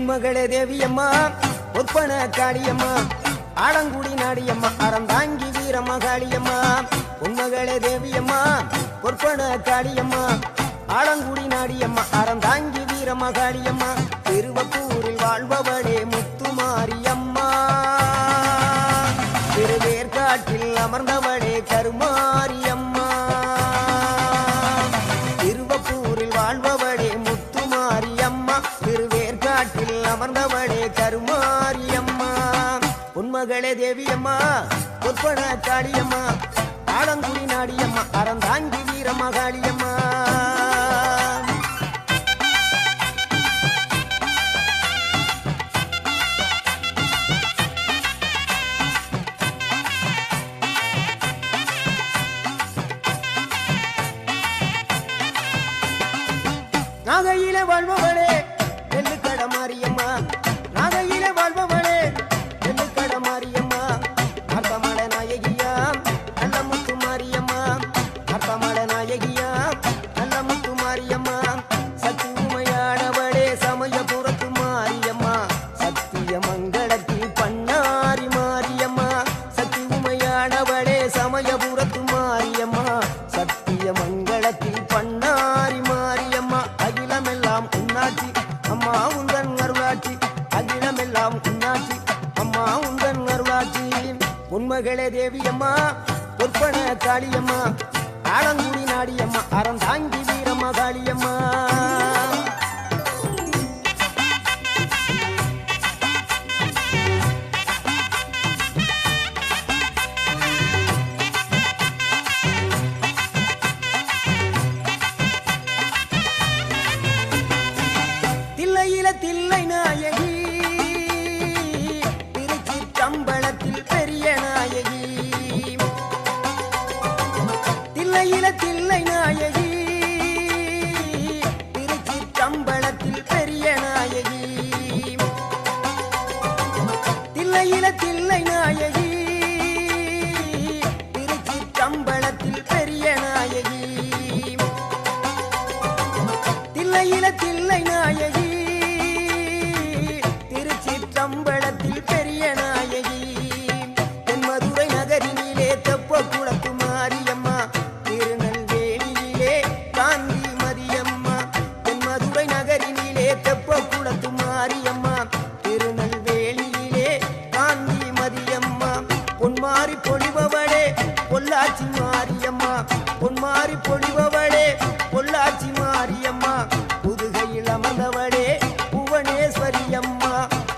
பொன்மகளே தேவியம்மா ஒற்பன காளியம்மா ஆலங்குடி நாடியம்மா அறந்தாங்கி வீரமகாளியம்மா பொன்மகளே தேவியம்மா ஒற்பன காளியம்மா ஆலங்குடி நாடியம்மா அறந்தாங்கி வீரமகாளியம்மா திருவப்பூரில் வாழ்பவளே முத்துமாரியம்மா திருவேற்காட்டில் அமர்ந்தவளே கருமாரியம்மா திருவப்பூரில் வாழ்பவளே முத்துமாரியம்மா திருவேற்காட்டில் அமர்ந்தவளே கருமாரியம்மா பொன்மகளே தேவியம்மா ஒற்பன காளியம்மா ஆலங்குடி நாடியம்மா அறந்தாங்கி வீரமகாளியம்மா நாகையிலே வாழ்பவளே நெல்லுக்கட மாரியம்மா நாகையிலே வாழ்பவளே நெல்லுக்கட மாரியம்மா அர்த்தமட நாயகியா நல்ல முத்து மாரியம்மா அர்த்தமட நாயகியா நல்ல முத்து மாரியம்மா சக்தி உமையானவளே சமயபுரத்து மாரியம்மா சத்திய மங்களத்தில் பண்ணாரி மாரியம்மா சக்தி உமையானவளே சமயபுரத்து மாரியம்மா சத்திய மங்களத்தில் பண்ணாரி மாரியம்மா அகிலமெல்லாம் உன்னாட்சி அம்மா உந்தன் அருளாட்சி அகிலமெல்லாம் உன்னாட்சி அம்மா உந்தன் அருளாட்சி பொன்மகளே தேவியம்மா ஒற்பன காளியம்மா ஆலங்குடி நாடியம்மா அறந்தாங்கி வீரமகாளியம்மா தில்லை நாயகி திருச்சிற்றம்பலத்தில் பெரிய நாயகி தில்லை நாயகி திருச்சிற்றம்பலத்தில் பெரிய நாயகி தில்லை நாயகி திருச்சிற்றம்பலத்தில் பெரிய நாயகி தில்லை நாயகி திருச்சிற்றம்பலத்தில் பெரிய நாயகி தென்மதுரை நகரினிலே தெப்ப குளத்து மாரியம்மா திருநெல்வேலியிலே காந்தி மதியம்மா தென்மதுரை நகரினிலே தெப்ப குளத்து மாரியம்மா திருநெல்வேலியிலே காந்தி மதியம்மா பொன்மாரி பொழிபவளே பொள்ளாச்சி மாரியம்மா பொன்மாரி பொழிபவளே பொள்ளாச்சி மாரியம்மா புதுகையில் அமர்ந்தவளே புவனேஸ்வரியம்மா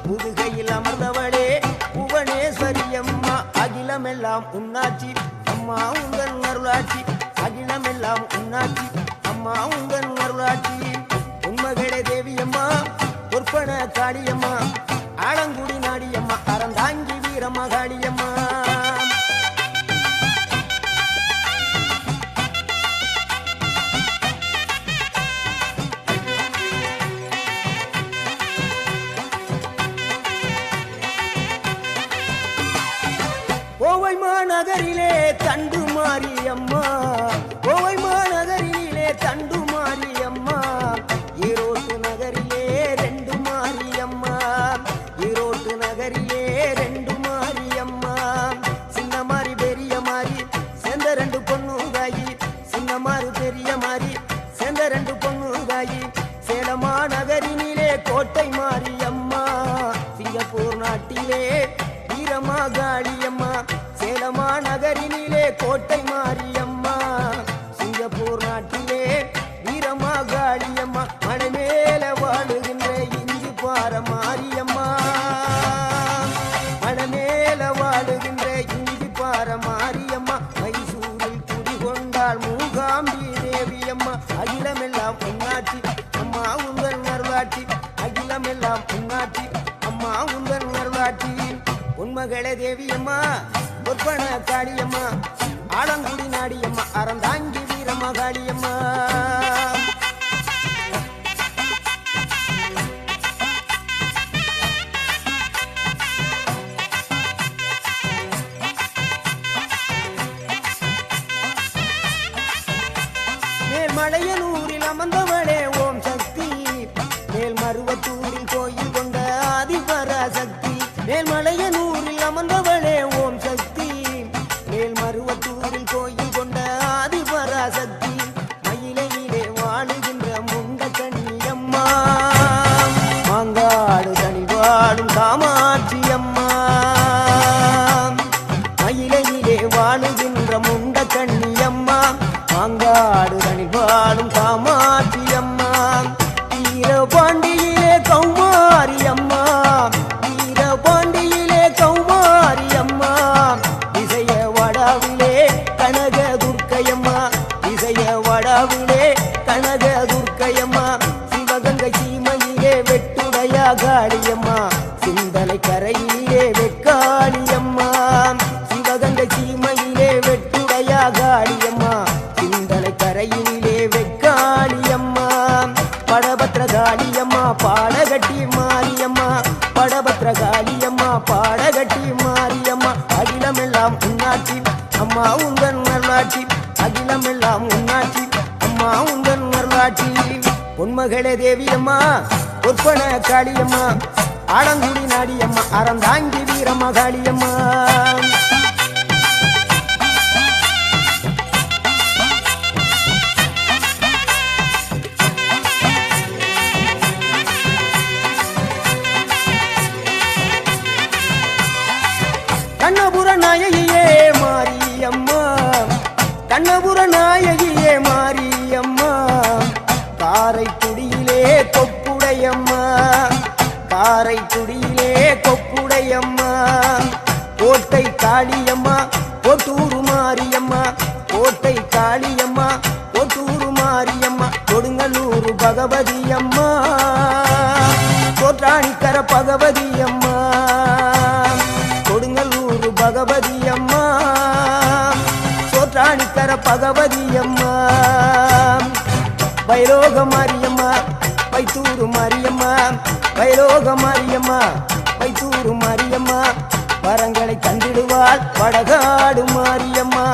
புதுகையில் அமர்ந்தவளே புவனேஸ்வரியம்மா அகிலமெல்லாம் உன்னாட்சி அம்மா உந்தன் அருளாட்சி அகிலமெல்லாம் உன்னாட்சி அம்மா உந்தன் அருளாட்சி பொன்மகளே தேவியம்மா ஒற்பன காளியம்மா ஆலங்குடி நாடியம்மா அறந்தாங்கி வீரமகாளியம்மா கோவை மாநகரிலே தண்டு மாரியம்மா கோவை மாநகரிலே தண்டு மாரியம்மா ஈரோட்டு நகரிலே ரெண்டு மாரியம்மா ஈரோட்டு நகரிலே ரெண்டு மாரியம்மா சின்ன மாறி பெரிய மாறி சேர்ந்த ரெண்டு பொண்ணுதாயி சின்ன மாறி பெரிய மாறி சேர்ந்த ரெண்டு பொண்ணுதாயி சேலமா நகரினிலே கோட்டை மாரியம்மா சிங்கப்பூர் நாட்டிலே வீரமகாளியம்மா சேலமா நகரினிலே கோட்டை மாரியம்மா சிங்கப்பூர் நாட்டிலே வீரமகாளியம்மா மலை மேல வாழுகின்ற இஞ்சி பார மாரியம்மா மலை மேல வாழுகின்ற இஞ்சி பார மாரியம்மா மைசூரில் குடிகொண்டாள் மூகாம்பி தேவியம்மா அகிலமெல்லாம் உன்னாட்சி அம்மா உந்தன் அருளாட்சி அகிலமெல்லாம் உன்னாட்சி அம்மா உந்தன் அருளாட்சி பொன்மகளே தேவியம்மா ஒற்பன காளியம்மா ஆலங்குடி நாடியம்மா அறந்தாங்கி வீரமகாளியம்மா மேல்மலையனூரில் அமர்ந்தவளே ஓம் சக்தி மேல்மருவத்தூரில் கோயில் கொண்ட காடுதனில் வாழும் காமாட்சி அம்மா வீரபாண்டியிலே கௌமாரி அம்மா வீரபாண்டியிலே கௌமாரி அம்மா இசைய வடாவிலே கனக துர்க்கையம்மா இசைய வடாவிலே கனக துர்க்கையம்மா சிவகங்கை சீமையிலே வெட்டுடையா காளியம்மா சிந்தனை கரையிலே வெக்காளியம்மா சிவகங்கை சீமையிலே வெட்டுடையா காளியம்மா சிந்தனை கரையிலே வெக்காளியம்மா படபத்ரகாளியம்மா பாடகட்டி மாரியம்மா படபத்ரகாளியம்மா பாடகட்டி மாரியம்மா அகிலமெல்லாம் உன்னாட்சி அம்மா உந்தன் நல்லாட்சி அகிலமெல்லாம் உன்னாட்சி அம்மா உந்தன் நல்லாட்சி பொன்மகளே தேவியம்மா பொற்பன காளியம்மா ஆலங்குடி நாடியம்மா அறந்தாங்கி வீரம்மா காளியம்மா கண்ணபுர நாயகியே மாரியம்மா கண்ணபுர நாயகியே மாரியம்மா காரைக்குடியிலே கொப்புடையம்மா காரைக்குடியிலே கொப்புடையம்மா கோட்டை காளியம்மா கோட்டூரு மாரியம்மா கோட்டை காளியம்மா கோட்டூரு மாரியம்மா கொடுங்கல்லூர் பகவதி அம்மா கோட்டாணிக்கர பகவதி அம்மா கொடுங்கல்லூர் பகவதி அம்மா சோற்றாணிக்கர பகவதி அம்மா வைரோக மாரியம்மா வைத்தூரு மாரியம்மா வைரோக மாரியம்மா வைத்தூரு மாரியம்மா வரங்களை தந்திடுவாள் வடகாடு மாரியம்மா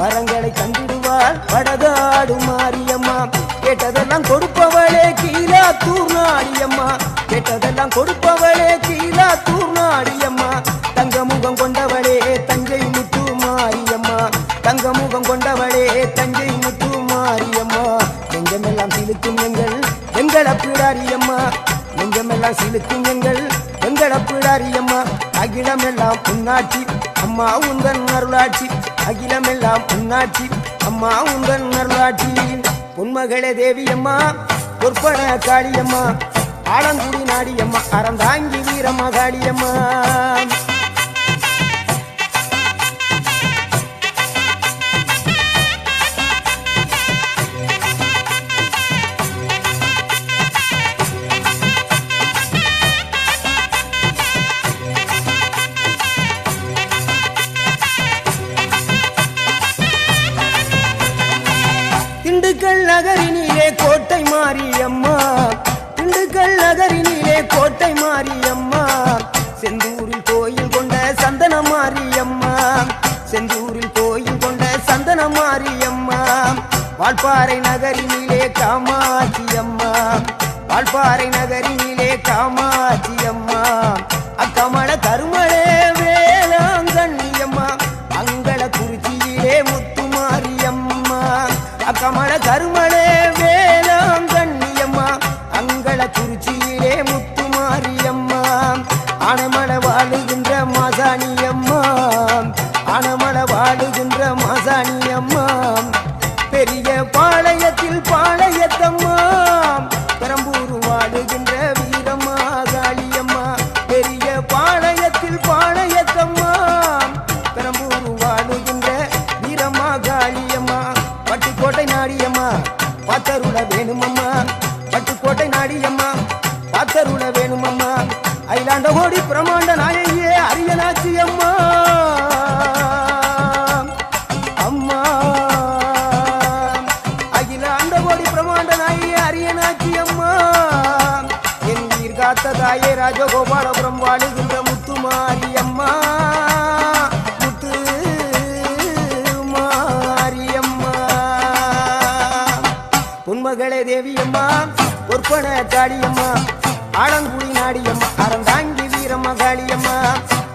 வரங்களை தந்திடுவாள் வடகாடு மாரியம்மா கேட்டதெல்லாம் கொடுப்பவளே கீழாத்தூர் நாடியம்மா கேட்டதெல்லாம் கொடுப்பவளே கீழாத்தூர் நாடியம்மா தங்கமுகம் கொண்டவளே தஞ்சை முத்து மாரியம்மா தங்கமுகம் கொண்டவளே தஞ்சை முத்து மாரியம்மா நெஞ்சமெல்லாம் சிலுக்கும் எங்கள் அப்பிடாரியம்மா நெஞ்சமெல்லாம் சிலுக்கும் எங்கள் அப்பிடாரியம்மா அகிலமெல்லாம் உன்னாட்சி அம்மா உந்தன் அருளாட்சி அகிலமெல்லாம் உன்னாட்சி அம்மா உந்தன் அருளாட்சி பொன்மகளே தேவியம்மா பொற்பன காளியம்மா ஆலங்குடி நாடியம்மா அறந்தாங்கி வீரம்மா காளியம்மா திண்டுக்கல் நகரினிலே கோட்டை மாரியம்மா திண்டுக்கல் நகரினிலே கோட்டை மாரியம்மா செந்தூரில் கோயில் கொண்ட சந்தன மாரியம்மா செந்தூரில் கோயில் கொண்ட சந்தன மாரியம்மா வால்பாறை நகரினிலே காமாட்சி அம்மா வால்பாறை நகரினிலே காமாட்சி அம்மா அக்கமல கருமளே வேளாங்கண்ணியம்மா அங்கள குறிச்சியிலே முத்து மாரியம்மா அக்கமல கருமளே வேளாங்கண்ணியம்மா அங்கள குறிச்சியிலே முத்து மாரியம்மா ஆனமல வாழுகின்ற மாசாணியம்மா ஆனமல வாழுகின்ற மாசாணியம்மா பெரிய பாளையத்தில் பாளையத்தம்மா பெரம்பூர் வாழுகின்ற வீரம்மா காளியம்மா பெரிய பாளையத்தில் பாளையத்தம்மா பெரம்பூர் வாழுகின்ற வீரம்மா காளியம்மா பட்டுக்கோட்டை நாடியம்மா பாத்தருள வேணுமம்மா பட்டுக்கோட்டை நாடியம்மா பாத்தருள வேணுமம்மா அயிலாண்ட கோடி பிரமாண்ட நாயகியே அரியனாச்சி அம்மா அம்மா அகிலாண்ட கோடி பிரமாண்ட நாயகியே அரியனாச்சி அம்மா என் உயிர் காத்த தாயே ராஜகோபாலபுரம் வாழுகின்ற முத்து மாரியம்மா முத்து மாரியம்மா பொன்மகளே தேவியம்மா பொற்பன காளியம்மா ஆலங்குடி நாடியம்மா அறந்தாங்கி வீரம்மா காளியம்மா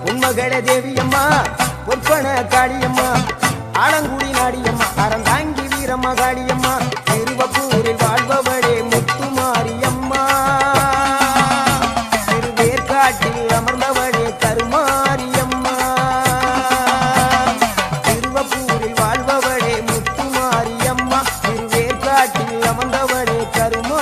பொன்மகளே தேவியம்மா பொற்பன காளியம்மா ஆலங்குடி நாடியம்மா அறந்தாங்கி வீரம்மா காளியம்மா திருவப்பூரில் வாழ்பவளே முத்து மாரியம்மா திருவேற்காட்டில் அமர்ந்தவளே கருமாரியம்மா திருவப்பூரில் வாழ்பவளே முத்து மாரியம்மா காட்டில் அமர்ந்தவளே கருமாரியம்மா.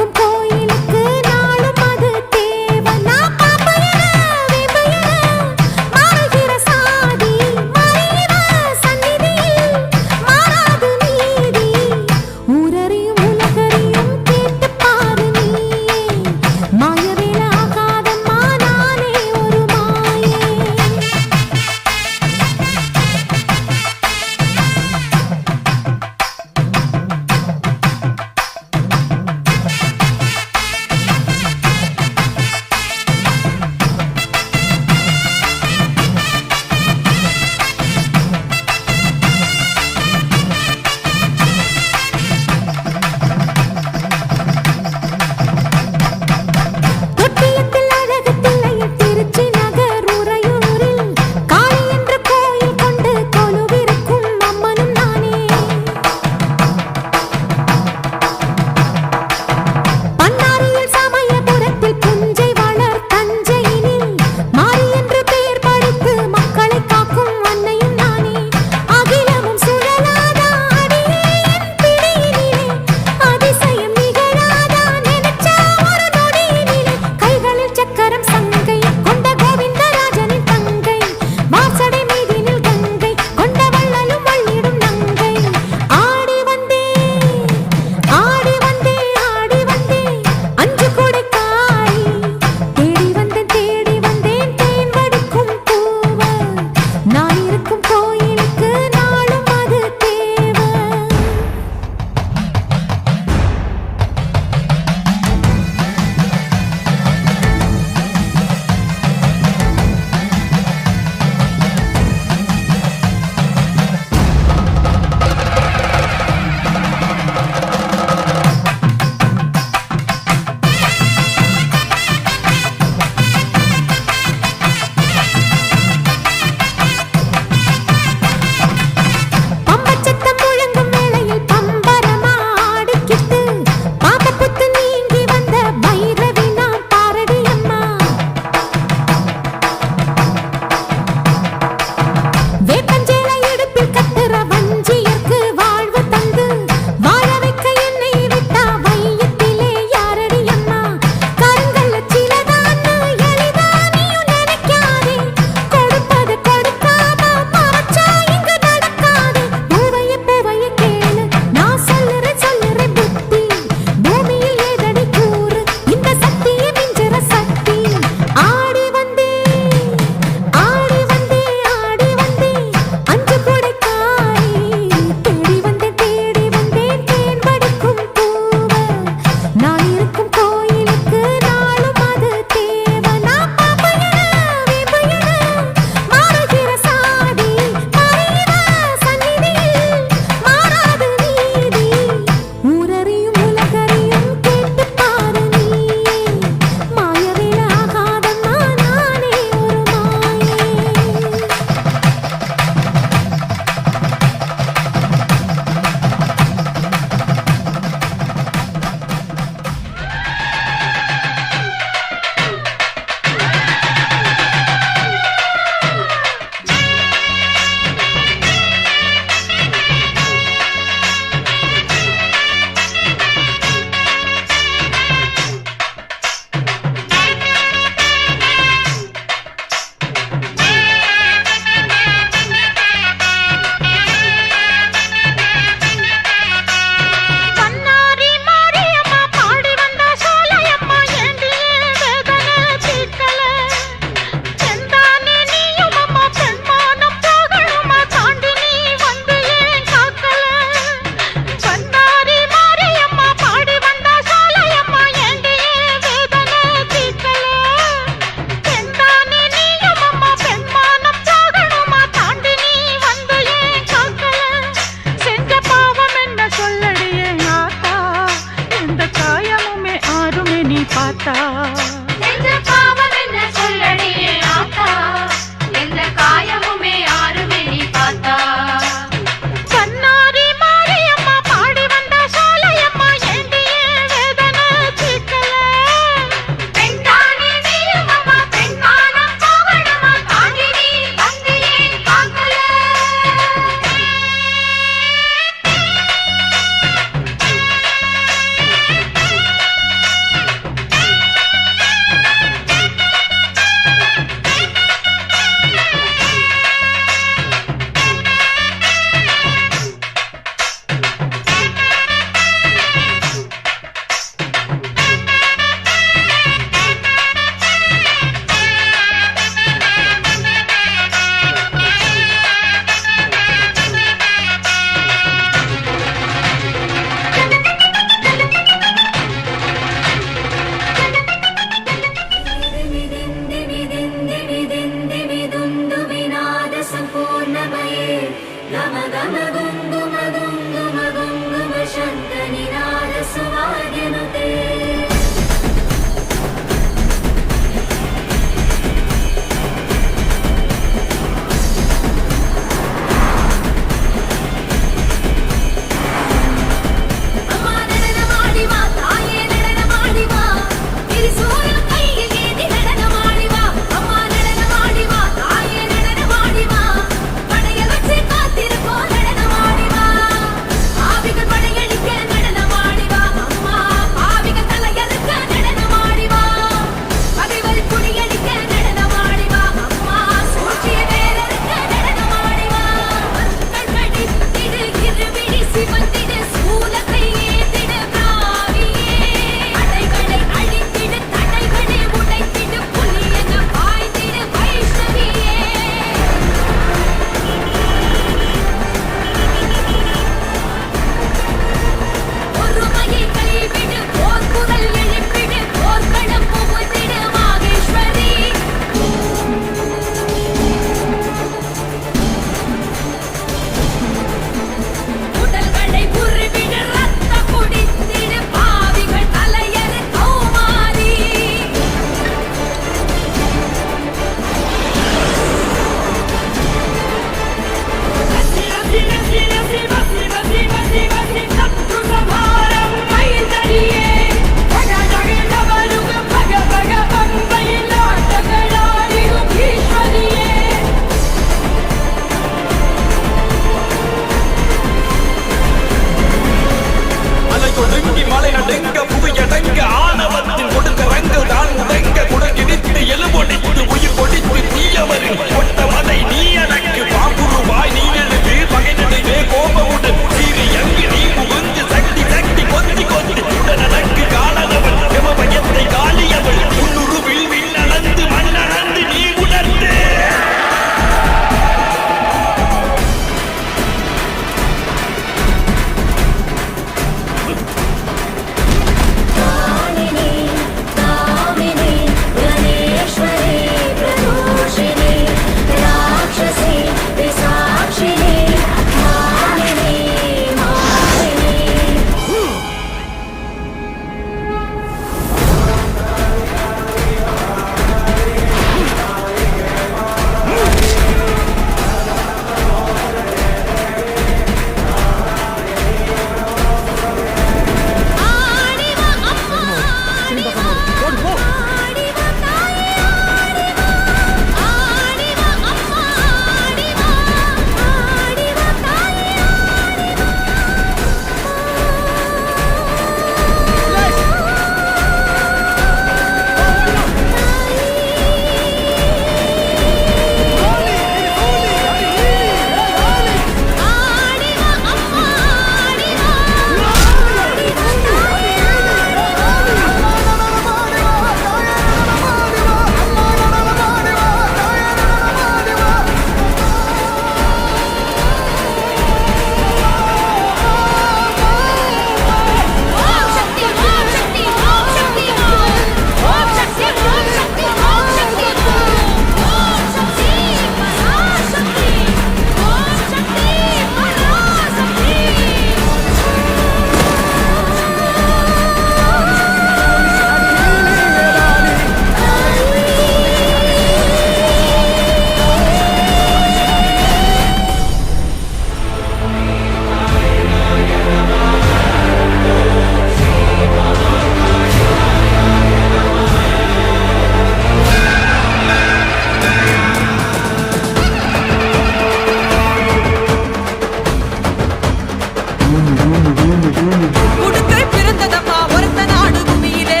உடுக்கை பிறந்ததம்மா ஒருத்த நாடு பூமியிலே,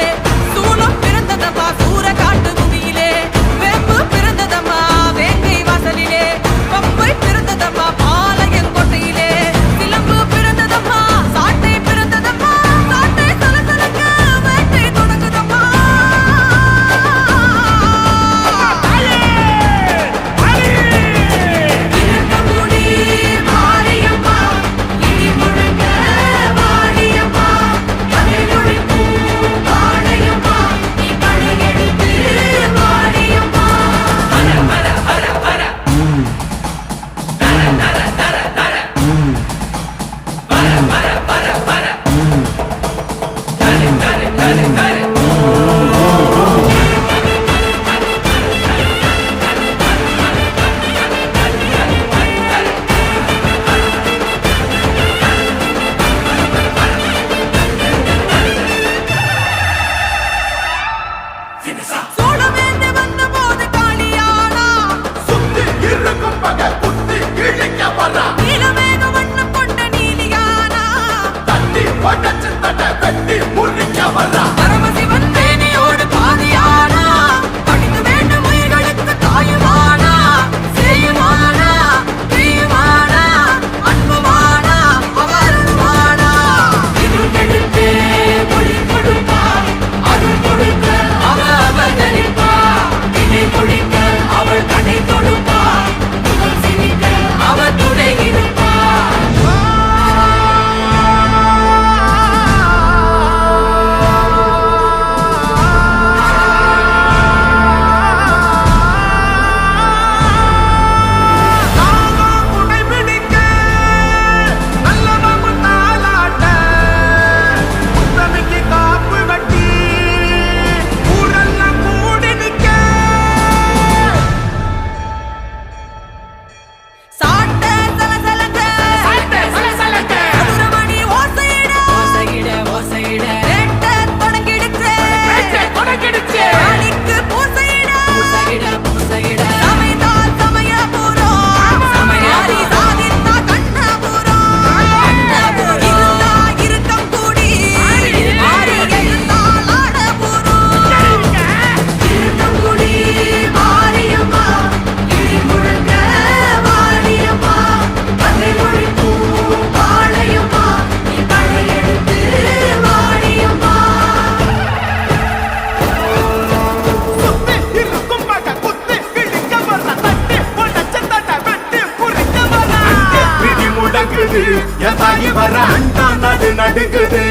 சூளம் பிறந்ததம்மா சூற காட்டு பூமியிலே, வேம்பு பிறந்ததம்மா வேங்கை வாசலிலே, பம்பை பிறந்ததம்மா பாளையங் கோட்டையிலே, சிலம்பு பிறந்ததம்மா சாட்டை பிறந்ததம்மா, சாட்டை சலசலக்க வேட்டை தொடங்குதம்மா. இரக்கமுடி மாரியம்மா, இடி முழங்க வாடியம்மா, கதைமொழி பூ வாடையம்மா, நீ படையெடுத்து வாடியம்மா. ஹர ஹர ஹர ஹர தர தர தர தர பர பர பர பர தரு தரு தரு தரு. சோழவேந்து வந்த போது காளியானா, சுத்தி இருக்கும் பகை குத்தி கிழிக்க வர நீலமேக வண்ணம் கொண்ட நீலியானா, தட்டி உடச்சு தட்ட வெட்டி முறிக்க வர பரமசிவன் தேனியோடு பாதியானா, படிக்க வேண்டும் உயிர்களுக்கு தாயுமானா, செய்யுமானா தீயுமானா, அன்புமானா அவருமானா. இருள் கெடுத்தே ஒளி கொடுப்பா, அருள் கொடுக்க அவ அவதரிப்பா, இணை பொழிக்க அவள் கடை தொடுப்பா, முகம் சிரிக்க அவ துணை இருப்பா. உடை பிடிக்க நல்லவங்க தாளாட்ட உத்தமிக்கு காப்பு கட்டி ஊரெல்லாம் கூடி நிக்க சாட்ட சலசலக்க மதுரமணி ஓசையிட வேட்ட தொடங்கிடுச்சு ராணிக்கு பூசையிட சமைதால் சமயபுரம் மாறி சாதித்தா கண்ணபுரம் இருந்தா இருக்கம் கூடி மாறி எழுந்தால் ஆடபுரம். இருக்கம் கூடி மாரியம்மா, இடி முழங்க வாடியம்மா, கதை மொழி பூ வாழையம்மா, நீ படையெடுத்து வாடியம்மா. சுத்தி இருக்கும் பகை குத்தி கிழிக்க வர தட்டி உடச்சு தட்ட வெட்டி முறிக்க வர பிடி முடங்குது என் தாயி வர அண்டா நடு நடுங்குது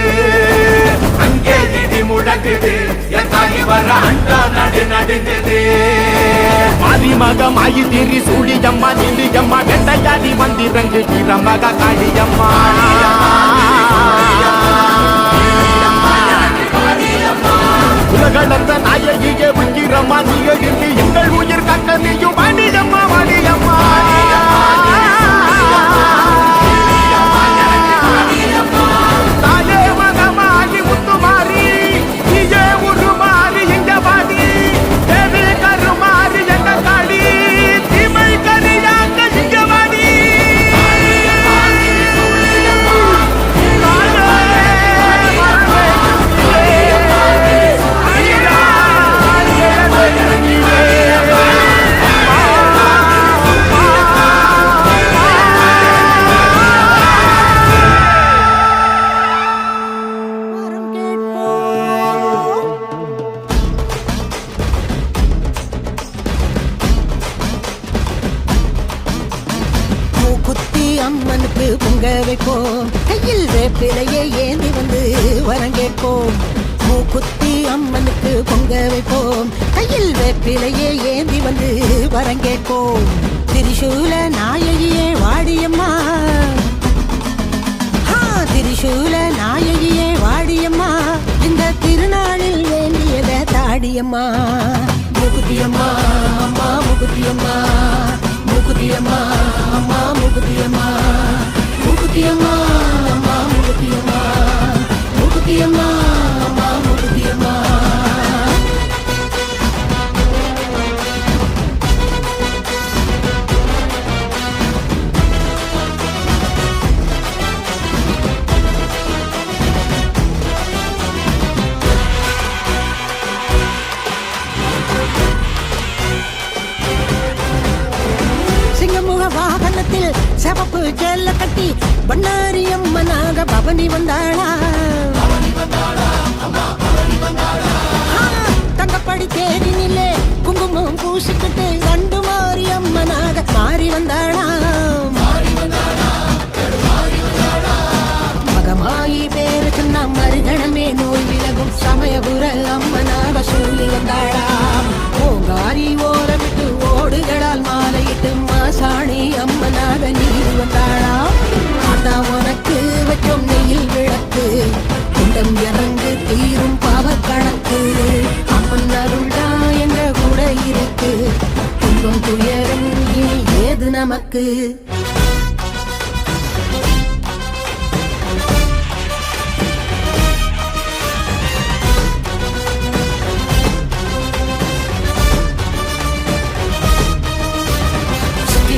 அங்கே இடி முடங்குது என் தாயி வர அண்டா நடு நடுங்குது மாரிமக மாயி திரி சூழியம்மா நீலியம்மா வெண்டையாடி வந்திரங்கு கிரமக காளியம்மா உலகளந்த நாயகியே உயிரம்மா நீங்க இருந்து எங்கள் உயிர் கக்க நீயும் வாணியம்மா வாணியம்மா தாயே மகமாகி முத்துமாரி நீயே உருமாறி இங்க வாடி தேவி கருமாறி எங்க காடி தீமை கரியாங்க இங்க வாடி மூக்குத்தி அம்மனுக்கு பொங்க வைப்போம், கையில் வேப்பிலையை ஏந்தி வந்து வரம் கேட்போம். மூக்குத்தி அம்மனுக்கு பொங்க வைப்போம், கையில் வேப்பிலையை ஏந்தி வந்து வரம் கேட்போம். திரிசூல நாயகியே வாடியம்மா, திரிசூல நாயகியே வாடியம்மா, இந்த திருநாளில் வேண்டியத தாடியம்மா. மூக்குத்தியம்மா அம்மா மூக்குத்தியம்மா, மூக்குத்தியம்மா அம்மா மூக்குத்தியம்மா, மூக்குத்தியம்மா அம்மா மூக்குத்தியம்மா, மூக்குத்தியம்மா அம்மா மூக்குத்தியம்மா. சிவப்பு சேல கட்டி பண்ணாரி அம்மனாக பவனி வந்தாளா தங்கப்படி தேரினிலே குங்குமம் பூசிக்கிட்டு கண்டு மாறி அம்மனாக மாறி வந்தாளா மகமாயி பேரு சொன்ன மறுகணமே நோய் விலகும் சமயபுர அம்மனாக சொல்லி வந்தாளா ஓங்காரி ஓரமிட்டு ஓடுகளால் மாலையிட்டு மாசாணி அம்மனாக நீர் வந்தாளா ஆத்தா உனக்கு வச்சோம் நெய்யில் விளக்கு குண்டம் இறங்கு தீரும் பாவ கணக்கு அம்மன் அருள்டா எங்க கூட இருக்கு துன்பம் துயரம் இனி ஏது நமக்கு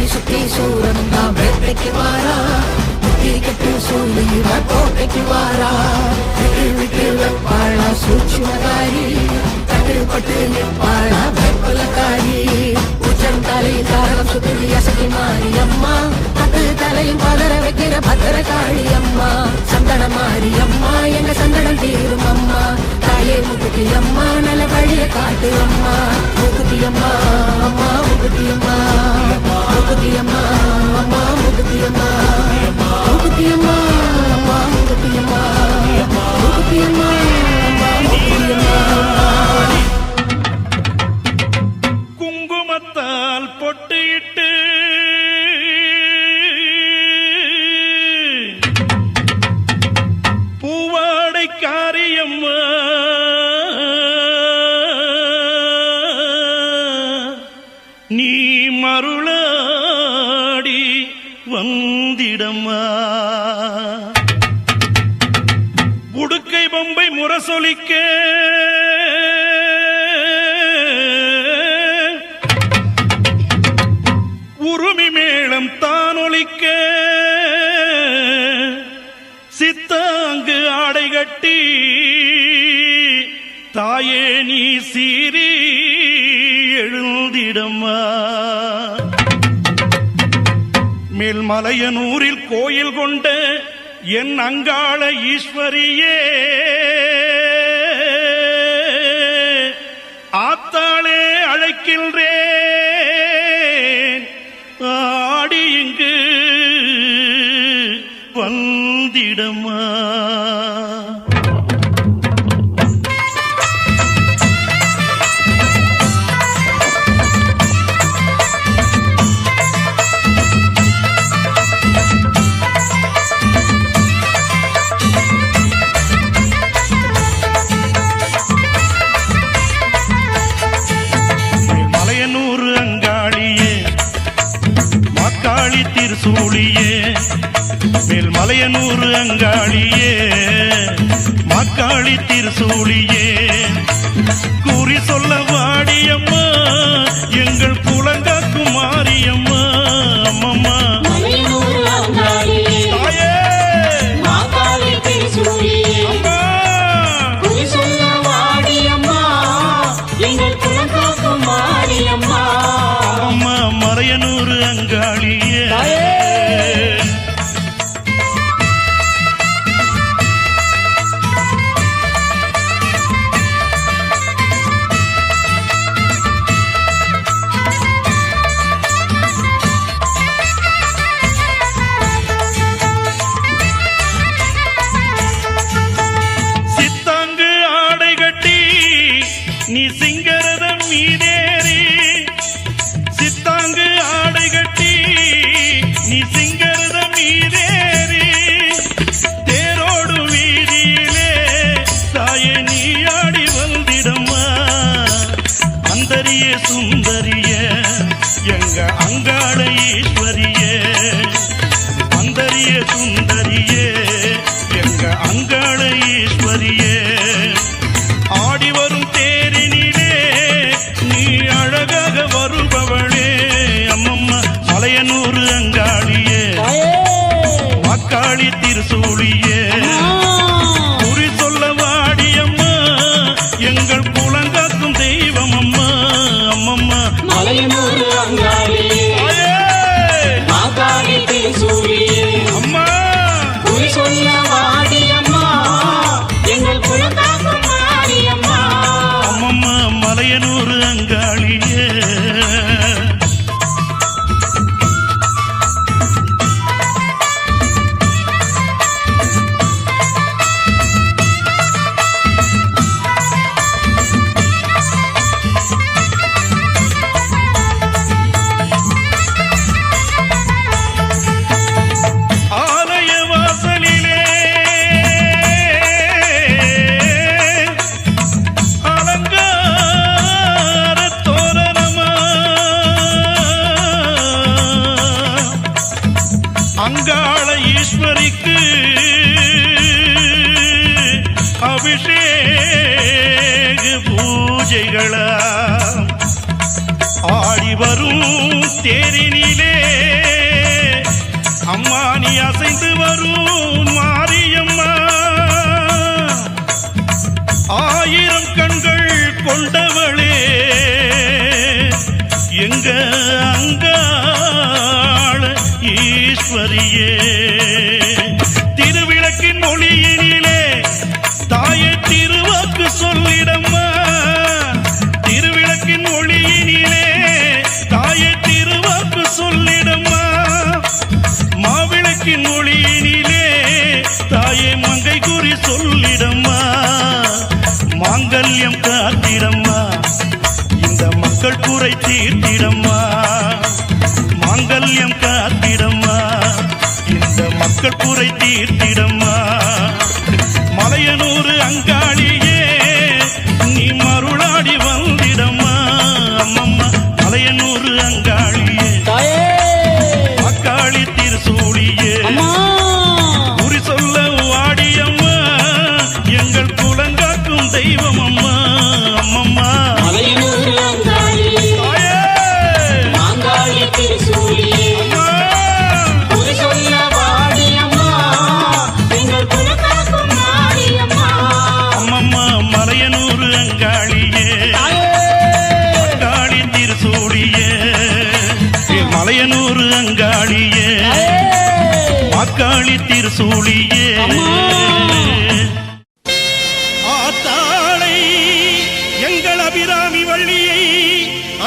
சுத்தி சூரன் தான் வேட்டைக்கு வாரா முட்டி கட்டு சூழி கோட்டைக்கு வாரா விட்டு வைப்பாளா சூட்சுமகாரி கட்டுப்பட்டு நிற்பாளா வெப்பலக்காரி உச்சம் தலை தாரம் சுத்தி அசதி மாறி அம்மா அது தலையும் பதற வைக்கிற பத்திரகாளி அம்மா சந்தன மாறி அம்மா எங்க சந்தனம் தீரும் அம்மா தாயே முகுதி அம்மா நல்ல வழிய காட்டு அம்மா முகுதி அம்மா அம்மா முகுதி அம்மா முகுதி அம்மா அம்மா முகுதி அம்மா முகுதி அம்மா அம்மா முகுதி அம்மா முகுதி அம்மா அம்மா முகுதி அம்மா குங்குமத்தால் பொட்டிட்டு பூவாடை காரியம்மா நீ மருளாடி வந்திடம்மா உடுக்கை பொம்பை முரசொலிக்க உருமி மேளம் தானொலிக்க சித்தாங்கு ஆடை கட்டி தாயே நீ சீரி எழுந்திடம்மா மேல்மலையனூரில் கோயில் கொண்ட என் அங்காள ஈஸ்வரியே ஆத்தாளே அழைக்கின்றேன் ஆடி இங்கு வந்திடம்மா திருசூழியே மேல்மலையனூர் அங்காளியே மாக்காளி திருசூழியே கூறி சொல்ல வாடியம்மா எங்கள் குலங்காக்கும் மாரியம்மா அம்மம்மா தாயே அம்மா மலையனூர் அங்காளியே சித்தாங்கு ஆடை கட்டி நீ சிங்கரதம் மீதேறி சித்தாங்கு ஆடை கட்டி நீ சிங்கரதம் மீதேறி தேரோடு வீதியிலே தாயே நீ ஆடி வந்திடம்மா அந்தரிய சுந்தரிய எங்க அங்காள ஈஸ்வரியே அந்தரிய சுந்தரியே எங்க அங்காள ஈஸ்வரியே ஆடி வரும் தேரினிலே நீ அழகாக வருபவளே அம்மம்மா மலையனூர் அங்காளியே மாக்காளி திருசூழியே குறி சொல்ல வாடியம்மா எங்கள் குலங்காக்கும் தெய்வம் அம்மா அம்மம்மா மலையனூர் அங்காளி மாகாளி திருசூழி அபிஷேக பூஜைகளா ஆடி வரும் தேரினிலே அம்மா நீ அசைந்து வரும் மாரியம்மா ஆயிரம் கண்கள் கொண்டவளே எங்க அங்காள ஈஸ்வரியே திருவிளக்கின் ஒளியினிலே தாயை திருவாக்கு சொல்லிடம்மா திருவிளக்கின் ஒளியினிலே தாயை திருவாக்கு சொல்லிடம்மா மாவிளக்கின் ஒளியினிலே தாயை மங்கை குறி சொல்லிடம்மா மாங்கல்யம் காத்திடம்மா இந்த மக்கள் குறை தீர்த்திடம்மா மாங்கல்யம் காத்திடம்மா இந்த மக்கள் குறை தீர்த்திடம்மா மலையனூர் அங்காளியே நீ மருளாடி வந்திடம்மா அம்மம்மா மலையனூர் அங்காளியே அக்காளி திருசூழியே குறி சொல்ல வாடியம்மா எங்கள் குலங்காக்கும் தெய்வம் அம்மா அம்மம்மா மலையனூர் அங்காளியே அக்காளி திருசூழியே ஆத்தாளை எங்கள் அபிராமி வள்ளியை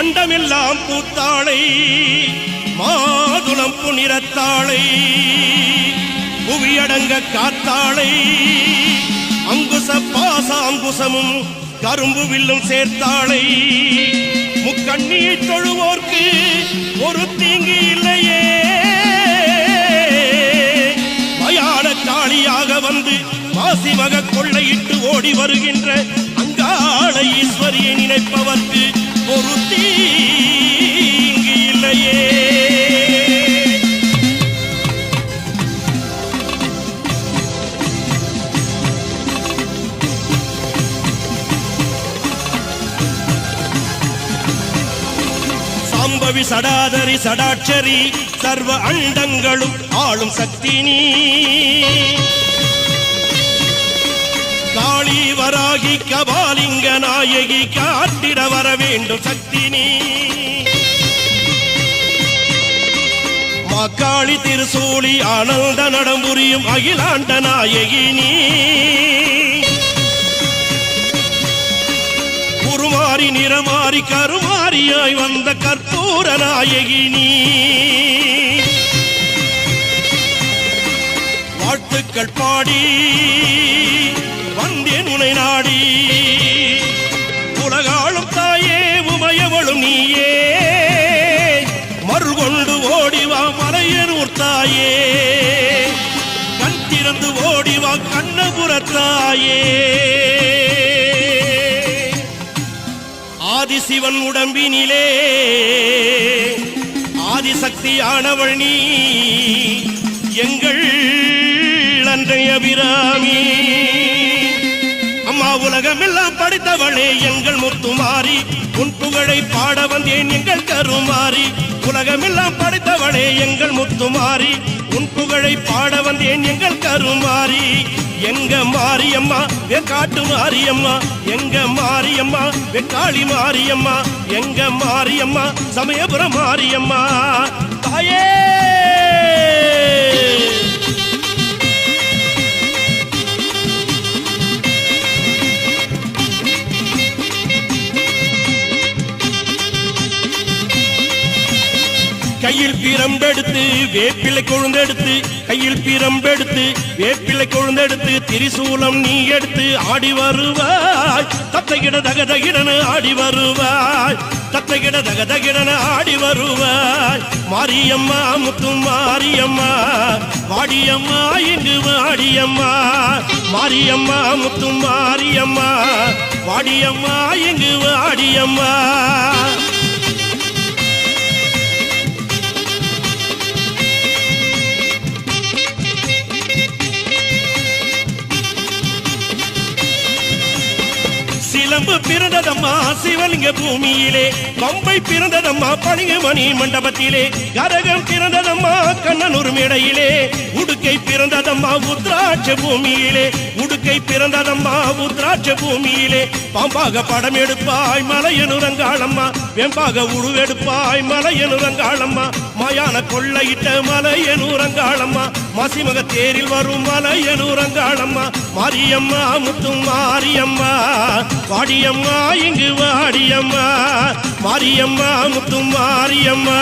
அண்டமெல்லாம் பூத்தாளை மாதுளம் புனிரத்தாளை புவியடங்க காத்தாளை அங்குச பாச அங்குசமும் கரும்பு வில்லும் சேர்த்தாளை முக்கண்ணியை தொழுவோர்க்கு ஒரு தீங்கு இல்லையே மயான காளியாக வந்து மாசி மக கொள்ளையிட்டு ஓடி வருகின்ற அங்காள ஈஸ்வரியை நினைப்பவர்க்கு ஒரு தீங்கு இல்லையே சாம்பவி சடாதரி சடாட்சரி சர்வ அண்டங்களும் ஆளும் சக்தி நீ காளி வராகி கபாலிங்க நாயகி காட்டிட வர வேண்டும் சக்தி நீ மாக்காளி திருசூழி ஆனந்த நடம்புரியும் அகிலாண்ட நாயகி நீ குருமாரி நிறமாரி கருமாரியாய் வந்த கற்பூர நாயகி நீ வாழ்த்துக்கள் பாடி வந்தேன் உனை நாடி உலகாளும் தாயே உமையவளும் நீயே மறுகொண்டு ஓடிவா மலையனூர் தாயே கண் திறந்து ஓடிவா கண்ணபுரத்தாயே ஆதிசிவன் உடம்பினிலே ஆதிசக்தியானவள் நீ எங்கள் அன்றைய அபிராமி அம்மா உலகமெல்லாம் படைத்தவளே எங்கள் முத்துமாரி உன் புகழை பாட வந்தேன் எங்கள் கருமாரி உலகமெல்லாம் படைத்தவளே எங்கள் முத்துமாரி உன் புகழை பாட வந்தேன் எங்கள் கருமாரி எங்க மாரியம்மா வெக்காட்டு மாரியம்மா எங்க மாரியம்மா வெக்காளி மாரியம்மா எங்க மாரியம்மா சமயபுரம் மாரியம்மா தாயே கையில் பிரம்பெடுத்து வேப்பிலை கொழுந்தெடுத்து கையில் பிரம்பெடுத்து வேப்பிலை கொழுந்தெடுத்து திரிசூலம் நீ எடுத்து ஆடி வருவாய் தத்தைகிட தகதகிடன ஆடி வருவாய் தத்தைகிட தகதகிடன ஆடி வருவாய் மாரியம்மா முத்து மாரியம்மா வாடியம்மா இங்கு வாடியம்மா மாரியம்மா முத்து மாரியம்மா வாடியம்மா இங்கு வாடியம்மா கடம்பு பிறந்ததம்மா சிவலிங்க பூமியிலே, பம்பை பிறந்ததம்மா பளிங்குமணி மண்டபத்திலே, கரகம் பிறந்ததம்மா கண்ணனூர் மேடையிலே, உடுக்கை பிறந்ததம்மா உத்ராட்ச பூமியிலே, உடுக்கை பிறந்ததம்மா உத்ராட்ச பூமியிலே, பாம்பாக படம் எடுப்பாய் மலையனுரங்காளம்மா, வெம்பாக உருவெடுப்பாய் மலையனுரங்காளம்மா, மாயான கொள்ளையிட்ட மலையனுரங்காளம்மா, மசிமக தேரில் வரும் மலையனுரங்காளம்மா, மாரியம்மா முத்தும் மாரியம்மா, வாடியம்மா இங்கு வாடியம்மா, மாரியம்மா முத்தும் மாரியம்மா,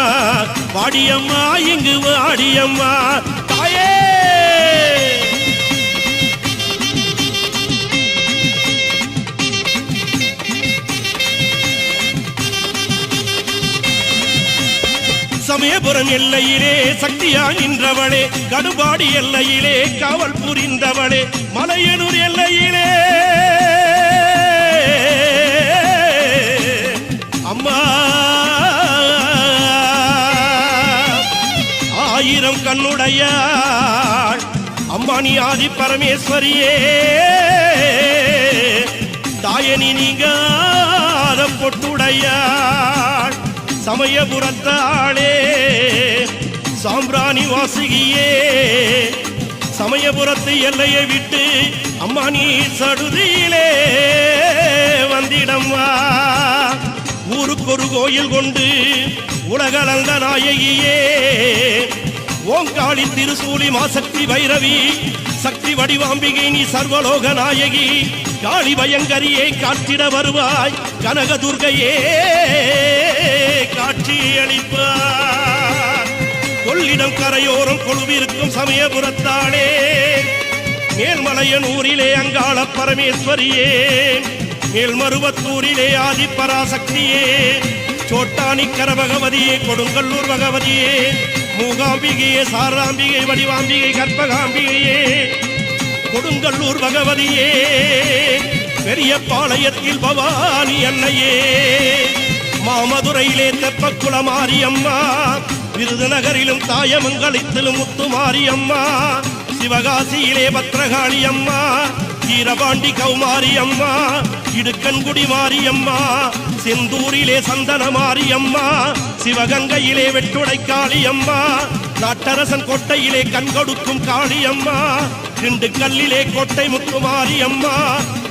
வாடியம்மா இங்கு வாடியம்மா தாயே. சமயபுரம் எல்லையிலே சக்தியா நின்றவளே, கடுபாடி எல்லையிலே காவல் புரிந்தவளே, மலையனூர் எல்லையிலே அம்மா ஆயிரம் கண்ணுடையாள் அம்மா நீ ஆதி பரமேஸ்வரியே, தாயனி நீங்காத பொட்டுடையாள் சமயபுரத்தாளே, சாம்பிராணி வாசிகியே, சமயபுரத்து எல்லையை விட்டு அம்மா நீ சடுதியிலே வந்திடம்மா, ஊருக்கொரு கோயில் கொண்டு உலகளந்த நாயகியே, ஓங்காளி திருசூலி மாசக்தி பைரவி, சக்தி வடிவாம்பிகை நீ சர்வலோக நாயகி, காளி பயங்கரியை காட்டிட வருவாய், கனகதுர்கையே காட்சி அளிப்பார், கொள்ளிடம் கரையோரம் கொழுவிருக்கும் சமயபுரத்தாளே, மேல்மலையனூரிலே அங்காள பரமேஸ்வரியே, மேல்மருவத்தூரிலே ஆதிப்பராசக்தியே, சோட்டானிக்கர பகவதியே, கொடுங்கல்லூர் பகவதியே, மூகாம்பிகையே, சாராம்பிகை, வடிவாம்பிகை, கற்பகாம்பிகையே, கொடுங்கல்லூர் பகவதியே, பெரிய பாளையத்தில் பவானி அன்னையே, மாமதுரையிலே தெப்பக்குள மாரியம்மா, விருதுநகரிலும் தாயமங்கலத்திலும் முத்து மாரியம்மா, சிவகாசியிலே பத்ரகாளி அம்மா, வீரபாண்டி கௌமாரி அம்மா, இடுக்கன்குடி மாரியம்மா, செந்தூரிலே சந்தன மாரியம்மா, சிவகங்கையிலே வெட்டுடை காளியம்மா, நாட்டரசன் கோட்டையிலே கண்கொடுக்கும் காளியம்மா, திண்டுக்கல்லிலே கோட்டை முத்து மாரியம்மா,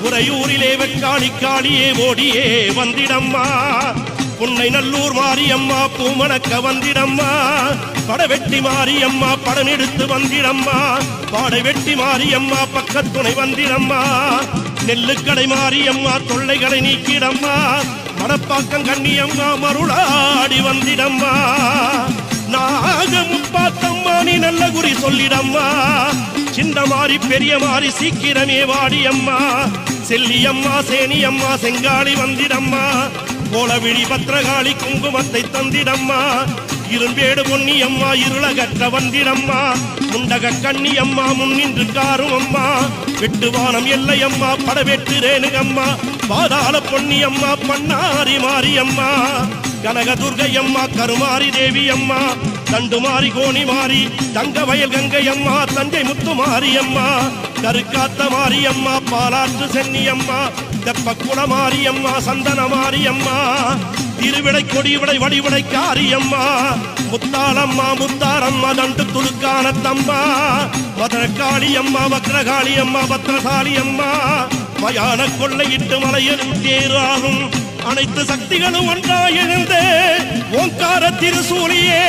உறையூரிலே வெக்காளி காளியே ஓடியே வந்திடம்மா, புன்னை நல்லூர் மாரியம்மா பூமணக்க வந்திடம்மா, படவெட்டி மாரியம்மா படம் எடுத்து வந்திடம்மா, பாடை வெட்டி மாரியம்மா பக்கத்துணை வந்திடம்மா, நெல்லுக்கடை மாரியம்மா தொல்லைகளை நீக்கிடம்மா, மடப்பாக்கம் கண்ணியம்மா மருளாடி வந்திடம்மா, நாக முப்பாத்தம்மா நீ நல்ல குறி சொல்லிடம்மா, சின்ன மாறி பெரிய மாறி சீக்கிரமே வாடியம்மா, செல்லியம்மா சேனியம்மா செங்காளி வந்திடம்மா, கோலவிழி பத்ரகாளி குங்குமத்தை தந்திடம்மா, இரும்பேடு பொன்னியம்மா இருளகற்ற வந்திடம்மா, முண்டக கண்ணியம்மா முன்னின்று காரும் அம்மா, வெட்டுவானம் எல்லையம்மா படவெட்டு ரேணுகம்மா, பாதாள பொன்னியம்மா பண்ணாரி மாரியம்மா, கனகதுர்கையம்மா கருமாரி தேவியம்மா, தண்டுமாரி கோணி மாறி தங்க வயல் கங்கையம்மா, தஞ்சை முத்து மாரியம்மா, கருக்காத்த மாரியம்மா பாலாற்று சென்னியம்மா, தெப்பக்குள மாரியம்மா சந்தன மாரியம்மா, திருவிடை கொடிவிடை வடிவிடை காரியம்மா, முத்தாளம்மா முத்தாரம்மா தண்டு துளுக்கான தம்மா, மதுரகாளியம்மா வக்ரகாளியம்மா பத்ரசாலியம்மா, மயான கொள்ளையிட்டு மலையில் தேராகும் அனைத்து சக்திகளும் ஒன்றாய் எழுந்து ஓங்கார திருசூலியே,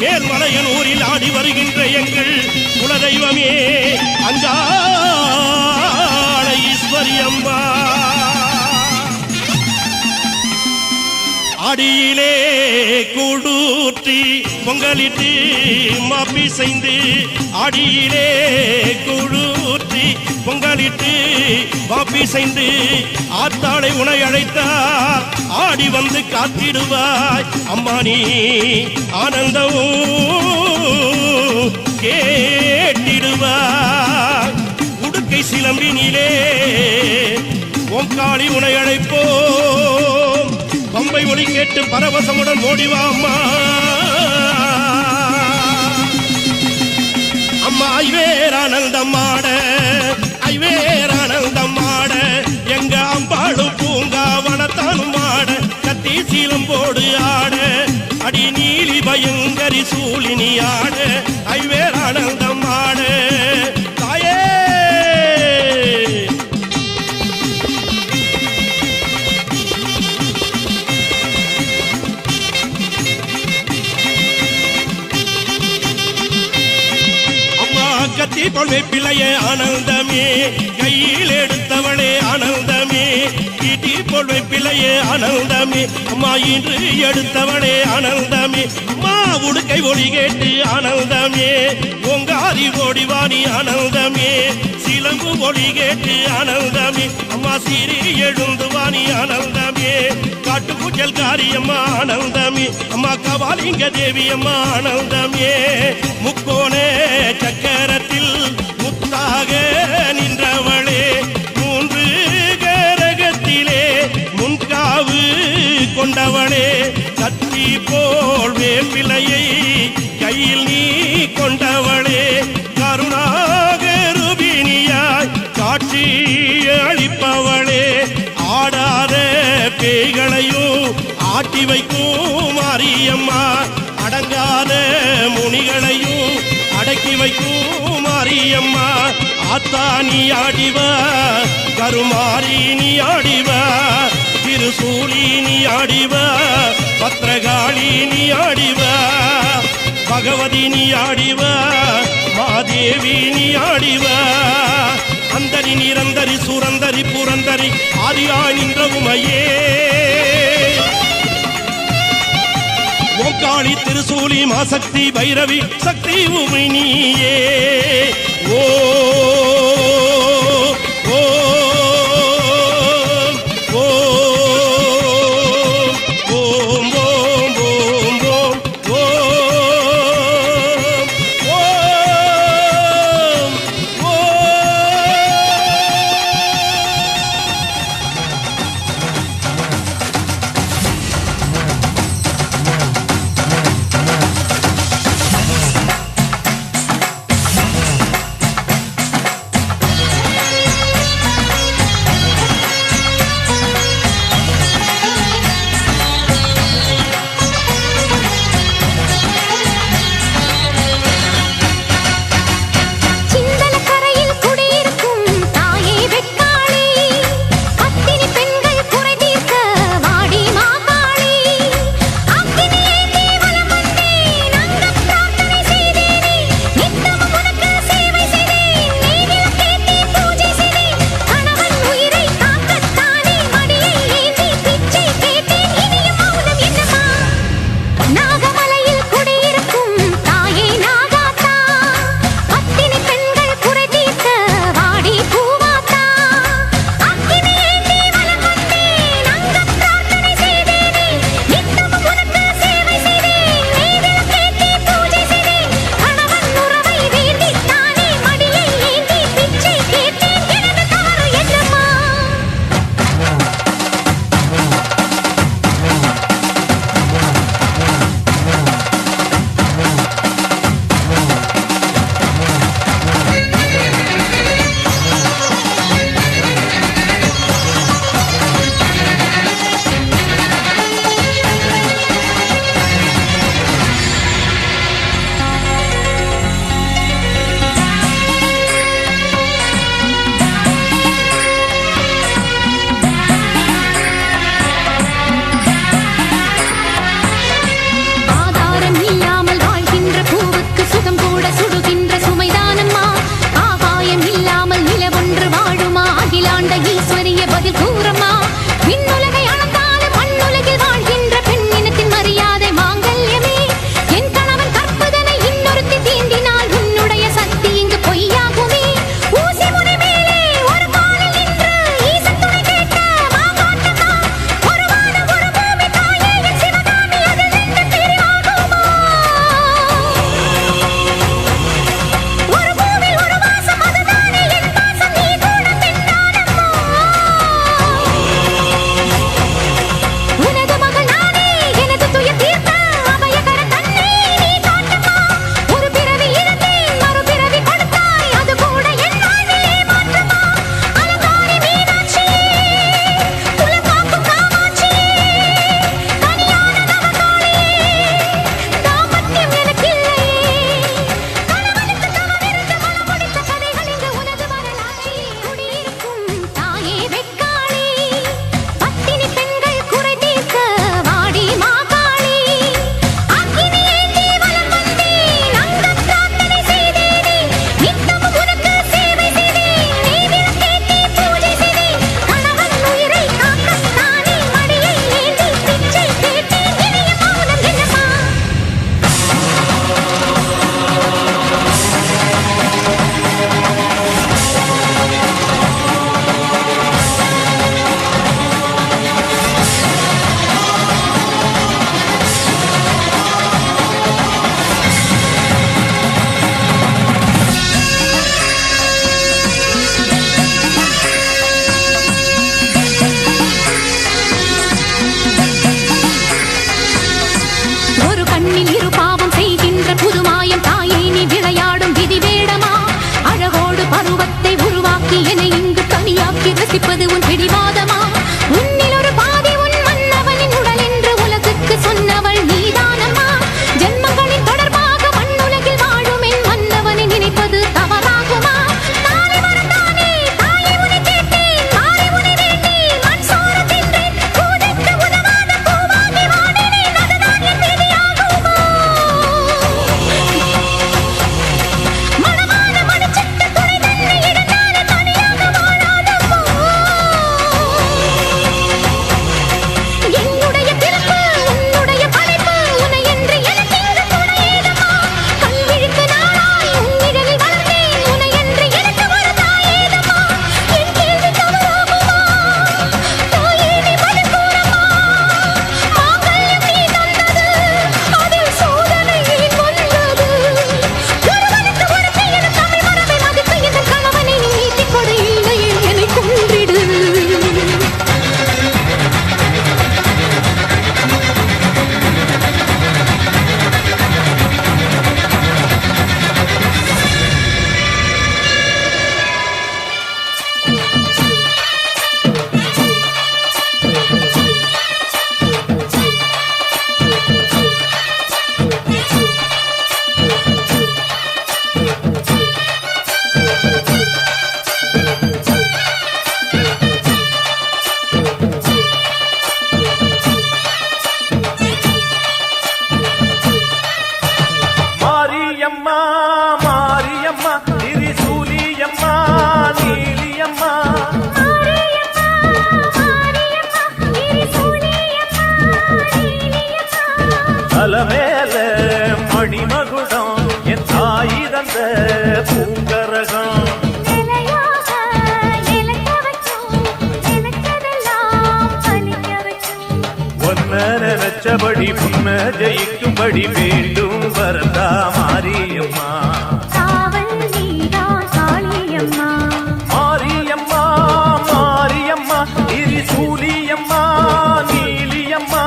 மேல்மலையனூரில் ஆடி வருகின்ற எங்கள் குலதெய்வமே அங்காள ஈஸ்வரி அம்மா, அடியிலே கூடூற்றி பொங்கலிட்டு மாப்பி செய்து, அடியிலே கூடூற்றி பொங்கலிட்டு மாப்பி செய்து, ஆத்தாளை உனை அழைத்தார் ஆடி வந்து காத்திடுவாய் அம்மா நீ ஆனந்தம் கேட்டிடுவாய், உடுக்கை சிலம்பினிலே ஓங்காளி உனை அழைப்போம், பம்பை ஒளி கேட்டு பரவசமுடன் ஓடிவாம்மா, அம்மா ஐவேர் ஆனந்தம் ஆட ஐவேர் ஆனந்தம் எறும்போடு ஆட அடி நீலி பயங்கரி சூழினி ஆட ஐவேர் ஆனந்தம் ஆட தாயே கத்தி பொல்வை பிள்ளையே ஆனந்தமே கையில் எடுத்தவளே ஆனந்தமே ஈட்டி பொல்வை பிள்ளையே ஆனந்தமே அம்மா இன்று எடுத்தவளே ஆனந்தமே அம்மா உடுக்கை ஒளி கேட்டு ஆனந்தமே ஓங்காரி ஓடிவாணி ஆனந்தமே சிலம்பு ஒளி கேட்டு ஆனந்தமே அம்மா சீரி எழுந்து வாணி ஆனந்தமே காட்டு பூச்சல் காரியம்மா ஆனந்தமே அம்மா கபாலிங்க தேவி அம்மா ஆனந்தமே முக்கோணே சக்கரத்தில் முத்தாக நின்றவளே மூன்று கரகத்திலே முன்காவு கொண்டவளே கத்தி போல் வேப்பிலையை கையில் நீ கொண்டவளே கருணாக ரூபினியாய் காட்சி அளிப்பவளே ஆடாத பேய்களையும் ஆட்டி வைக்கும் மாரியம்மா அடங்காத முனிகளையும் அடக்கி வைக்கும் மாரியம்மா ஆத்தா நீ ஆடிவா கருமாரி நீ ஆடிவா திருசூலி நீ ஆடிவா பத்ரகாளி நீ ஆடிவா பகவதி நீ ஆடிவா மாதேவி நீ ஆடிவா அந்தரி நிரந்தரி சுரந்தரி புரந்தரி ஆதியாய் நின்ற உமையே ஓங்காளி திருசூலி மாசக்தி பைரவி சக்தி உமை நீயே ஓ ஓ ஓ ஓம் ஓம் ஓம் ஓம் ஓம் ஓம் இது உன் பிடிவாதமா உன்னில் ஒரு பாதி உன் மன்னவனின் உடல் என்று உலகுக்கு சொன்னவள் நீதானம்மா ஜென்மங்களின் தொடர்பாக மண்ணுலகில் வாழும் என் மன்னவனை நினைப்பது தவறாகுமா நாளை வரத்தானே தாயை உன்னை கேட்டேன் மாறி உன்னை வேண்டேன் மண் சோறு தின்றேன் பூஜைக்கு உதவாத பூவாகி வாடினேன் அதுதான் என் விதியாகுமா மனமான மணிச்சிட்டு துணை தன்னை இடந்தான தனியாக வாழாதம்மா என்னுடைய பிறப்பு உன்னுடைய படைப்பு உன்னை என்று எனக்கு இங்கு துணையேதம்மா கண் விழித்து நாளாய் உன் நிழலில் வளர்ந்தேன் உன்னை என்று எனக்கு ஒரு தாயேதம்மா என் கேள்வி தவறாகுமா தாயே நீ பதில் கூறம்மா மாங்கல்யம் நீ தந்தது அதில் சோதனை ஏன் வந்தது ஒருவனுக்கு ஒருத்தி என தமிழ் மரபை மதித்து என் கணவனை நீ நீட்டிக் கொடு இல்லையே என்னை கொன்றிடு மாரியம்மா மாரியம்மா திரிசூலியம்மா நீலியம்மா அலமேல மணிமகுடம் என் தாய் தந்த பூங்கரகம் ஒன்ன நினைச்சபடி முன்ன ஜெயிக்கும்படி வேண்டும் வரதா மாரியம்மா மாரியம்மா மாரியம்மா திரிசூலியம்மா நீலியம்மா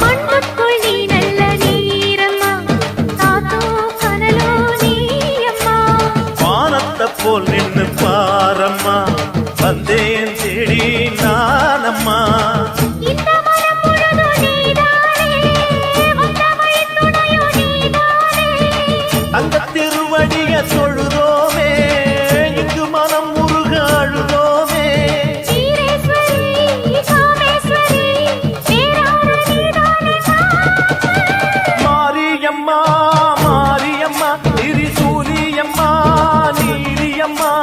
மண்ணுக்குள் நீ நல்ல நீரம்மா காத்தோ கனலோ நீயம்மா வானத்தை போல் நின்னு பாரம்மா வந்தேன் தேடி நானம்மா இந்த மனம் முழுதும் நீதானே வந்த வழி துணையோ நீதானே அந்த திருவடிய தொழுதோமே இங்கு மனம் முருக அழுதோமே ஈரேஸ்வரி காமேஸ்வரி பேரான நீதானே மாரியம்மா மாரியம்மா திரிசூலியம்மா நீலியம்மா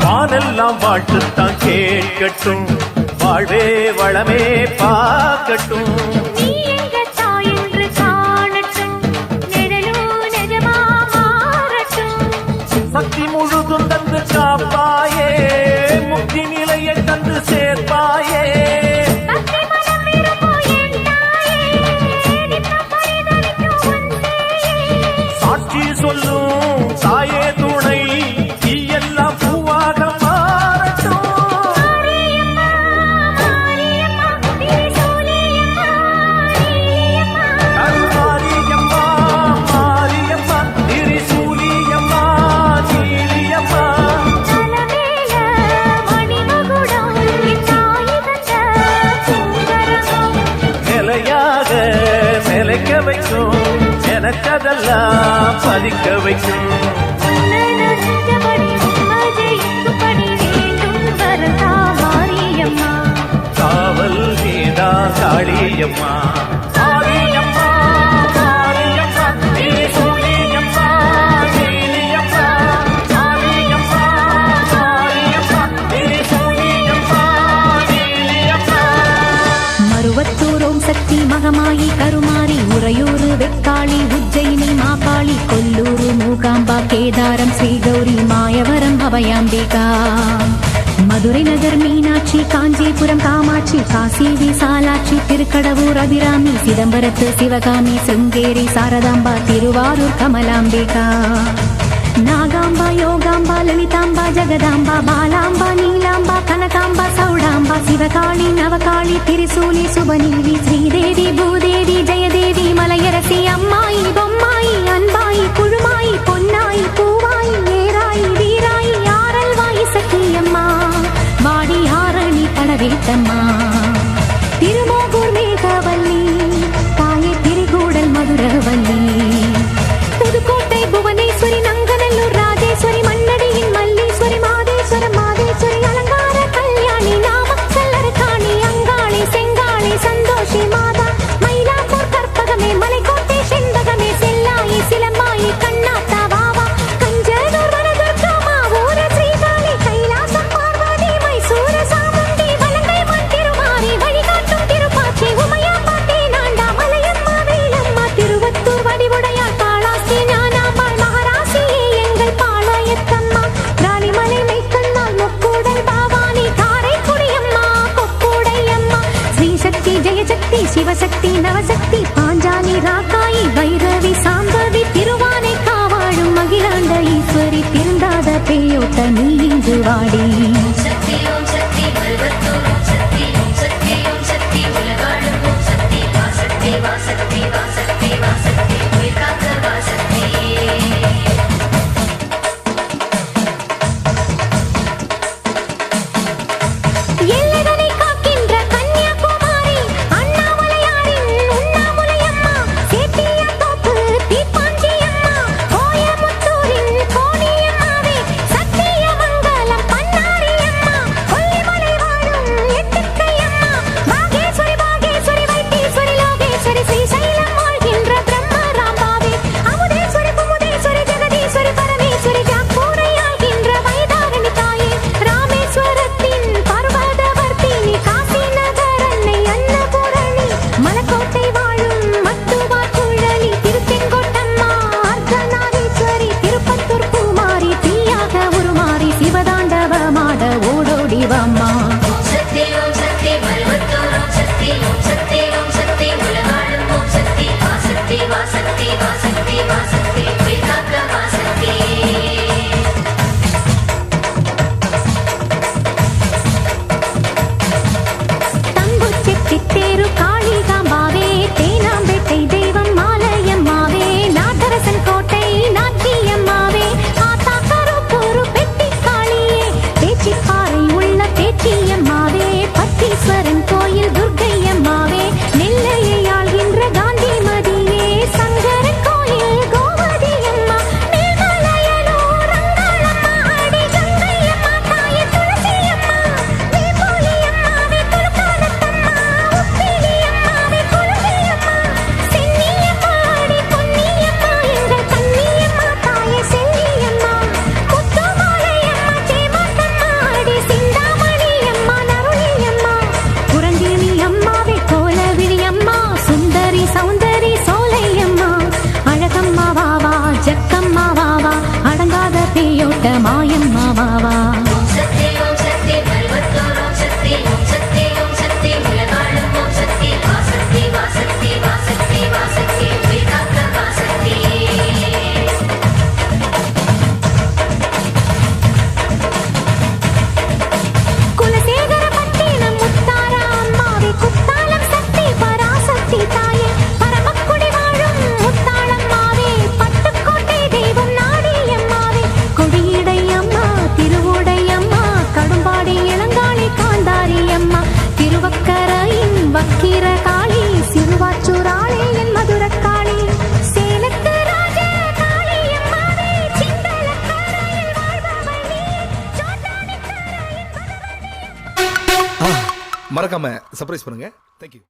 வானெல்லாம் வாழ்த்துத்தான் கேட்கட்டும் வாழ்வே வளமே பார்க்கட்டும் நீ எங்க தாய் என்று காணட்டும் நிழலோ நிஜமா மாறட்டும் சக்தி முழுதும் தந்து காப்பாயே முக்தி நிலையை தந்து சேர்ப்பாயே பக்தி மனம் விரும்போ என் தாயே நித்தம் பரிதவிக்கும் உன் சேயே சாட்சி சொல்லும் தாயே துணை நீ எல்லாம் பூவாக மாறட்டும் மாரியம்மா மாரியம்மா திரிசூலியம்மா நிலைக்க வைக்கும், நினைச்சதெல்லாம் பதிக்க வைக்கும். காவல் நீதா காளியம்மா, காளியம்மா, காளியம்மா, நீ சூழியம்மா, நீலியம்மா, காளியம்மா, காளியம்மா, நீ சூழியம்மா, நீலியம்மா. மருவத்தூர் ஓம் சக்தி மகமாயி கருமாரி உறையூர் வெக்காளி உஜ்ஜயினி மாகாளி கொல்லூர் மூகாம்பா கேதாரம் ஸ்ரீகௌரி மாயவரம் அபயாம்பிகா மதுரை நகர் மீனாட்சி காஞ்சிபுரம் காமாட்சி காசி விசாலாட்சி திருக்கடவூர் அபிராமி சிதம்பரத்து சிவகாமி சிருங்கேரி சாரதாம்பா திருவாரூர் கமலாம்பிகா நாகாம்பா யோகாம்பா லலிதாம்பா ஜெகதாம்பா பாலாம்பா நீலாம்பா கனகாம்பா சௌடாம்பா சிவகாளி நவகாளி திரிசூலி சுபநீவி ஸ்ரீதேவி பூதேவி ஜெயதேவி மலையரசி அம்மாயி பொம்மாயி அன்பாயி குழுமாயி பொன்னாயி பூவாயி ஏராயி வீராயி ஆரல்வாயி சக்கியம்மா வாடி ஆரணி படவேட்டம்மா திருமோகூர் மேகவல்லி தாயே திரிகூடல் மதுரவல்லி புதுக்கோட்டை புவனேஸ்வரி நங்கநல்லூர் ராஜேஸ்வரி மண்ணடியின் மல்லீஸ்வரி மாதேஸ்வரம் மாதேஸ்வரி அலங்கார கல்யாணி நாமக்கல் அரக்காணி அங்காளி செங்காளி சந்தோஷி மாதா மயிலாப்பூர் கற்பகமே மலைக்கோட்டை செண்பகமே செல்லாயி சிலம்பாயி கண்ணாத்தா வாவா கஞ்சனூர் வனதுர்கா மாவூர ஸ்ரீகாளி கைலாசம் பார்வதி மைசூர சாமுண்டி வலங்கை மண் திருமாரி வழிகாட்டும் திருப்பாச்சி உமையாம்பா தேனாண்டா மலையம்மா வேலம்மா திருவத்தூர் வடிவுடையாள் காளாஸ்தி ஞானாம்பாள் மகாராசியே எங்கள் பாளையத்தம்மா ராணிமலை மெய்க்கண்ணாள் முக்கூடல் பாவானி காரைக்குடியம்மா கொக்கூடையம்மா ஸ்ரீசக்தி ஜெயசக்தி சிவசக்தி நவசக்தி பாஞ்சாலி ராக்காயி பைரவி சாம்பவி திருவானை காவாழும் அகிலாண்ட ஈஸ்வரி திருந்தாத பேயோட்ட நீ இங்கு வாடி எல்லைதனை காக்கின்ற கன்னியாகுமாரி அண்ணாமலையாரின் உண்ணாமுலையம்மா சேத்தியாத்தோப்பு தீப்பாஞ்சியம்மா கோயமுத்தூரின் கோணியம்மாவே சத்தியமங்கலம் பன்னாரியம்மா கொல்லிமலை வாழும் எட்டுக்கையம்மா பாகேஸ்வரி பாகேஸ்வரி வைத்தீஸ்வரி லோகேஸ்வரி ஸ்ரீசைலம் வாழ்கின்ற பிரம்ம மறக்காம சர்ப்ரைஸ் பண்ணுங்க. தேங்க்யூ.